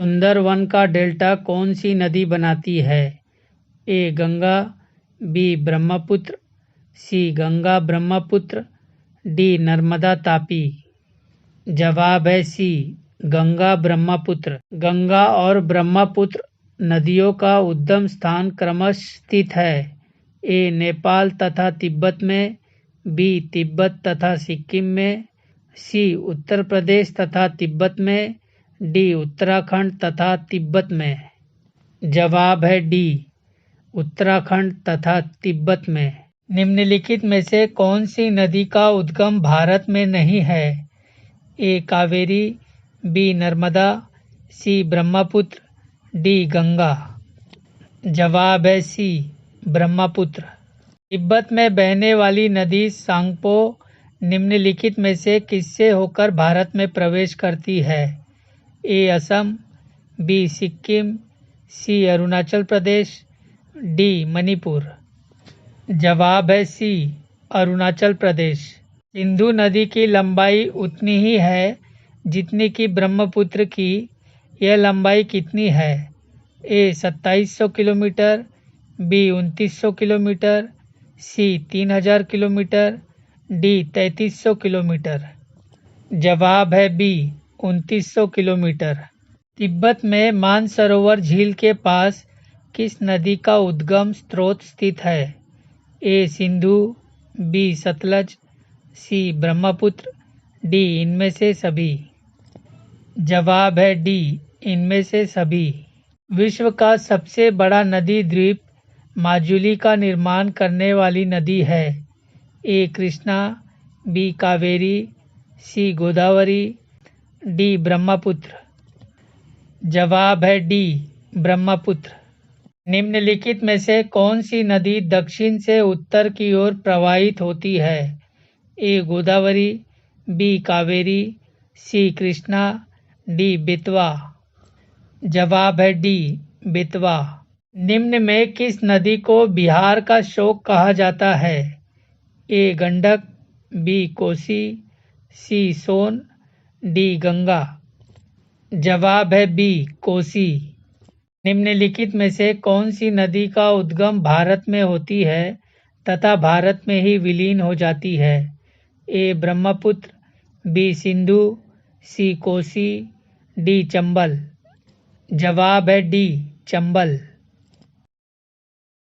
सुंदरवन का डेल्टा कौन सी नदी बनाती है? ए गंगा, बी ब्रह्मपुत्र, सी गंगा ब्रह्मपुत्र, डी नर्मदा तापी। जवाब है सी गंगा ब्रह्मपुत्र। गंगा और ब्रह्मपुत्र नदियों का उद्गम स्थान क्रमशः स्थित है। ए नेपाल तथा तिब्बत में, बी तिब्बत तथा सिक्किम में, सी उत्तर प्रदेश तथा तिब्बत में, डी उत्तराखंड तथा तिब्बत में। जवाब है डी उत्तराखंड तथा तिब्बत में। निम्नलिखित में से कौन सी नदी का उद्गम भारत में नहीं है? ए कावेरी, बी नर्मदा, सी ब्रह्मपुत्र, डी गंगा। जवाब है सी ब्रह्मपुत्र। तिब्बत में बहने वाली नदी सांगपो निम्नलिखित में से किससे होकर भारत में प्रवेश करती है? ए असम, बी सिक्किम, सी अरुणाचल प्रदेश, डी मणिपुर। जवाब है सी अरुणाचल प्रदेश। सिंधु नदी की लंबाई उतनी ही है जितनी कि ब्रह्मपुत्र की। यह लंबाई कितनी है? ए 2700 किलोमीटर, बी 2900 किलोमीटर, सी 3000 किलोमीटर, डी 3300 किलोमीटर। जवाब है बी 2900 किलोमीटर। तिब्बत में मानसरोवर झील के पास किस नदी का उद्गम स्रोत स्थित है? ए सिंधु, बी सतलज, सी ब्रह्मपुत्र, डी इनमें से सभी। जवाब है डी इनमें से सभी। विश्व का सबसे बड़ा नदी द्वीप माजुली का निर्माण करने वाली नदी है। ए कृष्णा, बी कावेरी, सी गोदावरी, डी ब्रह्मपुत्र। जवाब है डी ब्रह्मपुत्र। निम्नलिखित में से कौन सी नदी दक्षिण से उत्तर की ओर प्रवाहित होती है? ए गोदावरी, बी कावेरी, सी कृष्णा, डी बेतवा। जवाब है डी बेतवा। निम्न में किस नदी को बिहार का शोक कहा जाता है? ए गंडक, बी कोसी, सी सोन, डी गंगा। जवाब है बी कोसी। निम्नलिखित में से कौन सी नदी का उद्गम भारत में होती है तथा भारत में ही विलीन हो जाती है? ए ब्रह्मपुत्र, बी सिंधु, सी कोसी, डी चंबल। जवाब है डी चंबल।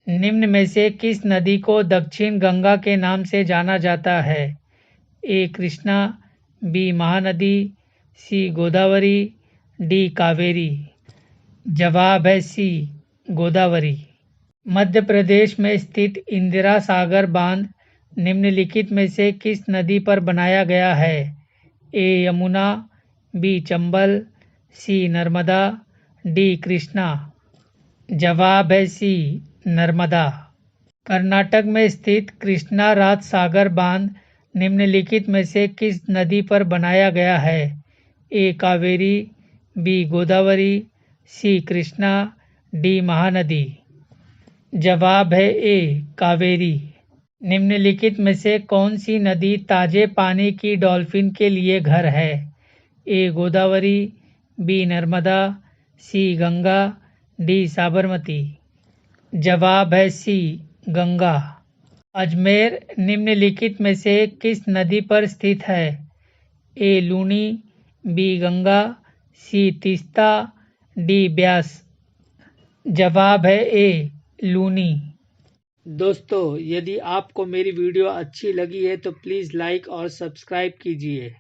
निम्न में से किस नदी को दक्षिण गंगा के नाम से जाना जाता है? ए कृष्णा, बी महानदी, सी गोदावरी, डी कावेरी। जवाब है सी गोदावरी। मध्य प्रदेश में स्थित इंदिरा सागर बांध निम्नलिखित में से किस नदी पर बनाया गया है? ए यमुना, बी चंबल, सी नर्मदा, डी कृष्णा। जवाब है सी नर्मदा। कर्नाटक में स्थित कृष्णा राज सागर बांध निम्नलिखित में से किस नदी पर बनाया गया है? ए कावेरी, बी गोदावरी, सी कृष्णा, डी महानदी। जवाब है ए कावेरी। निम्नलिखित में से कौन सी नदी ताजे पानी की डॉल्फिन के लिए घर है? ए गोदावरी, बी नर्मदा, सी गंगा, डी साबरमती। जवाब है सी गंगा। अजमेर निम्नलिखित में से किस नदी पर स्थित है? ए लूनी, बी गंगा, सी तीस्ता, डी ब्यास। जवाब है ए लूनी। दोस्तों, यदि आपको मेरी वीडियो अच्छी लगी है तो प्लीज़ लाइक और सब्सक्राइब कीजिए।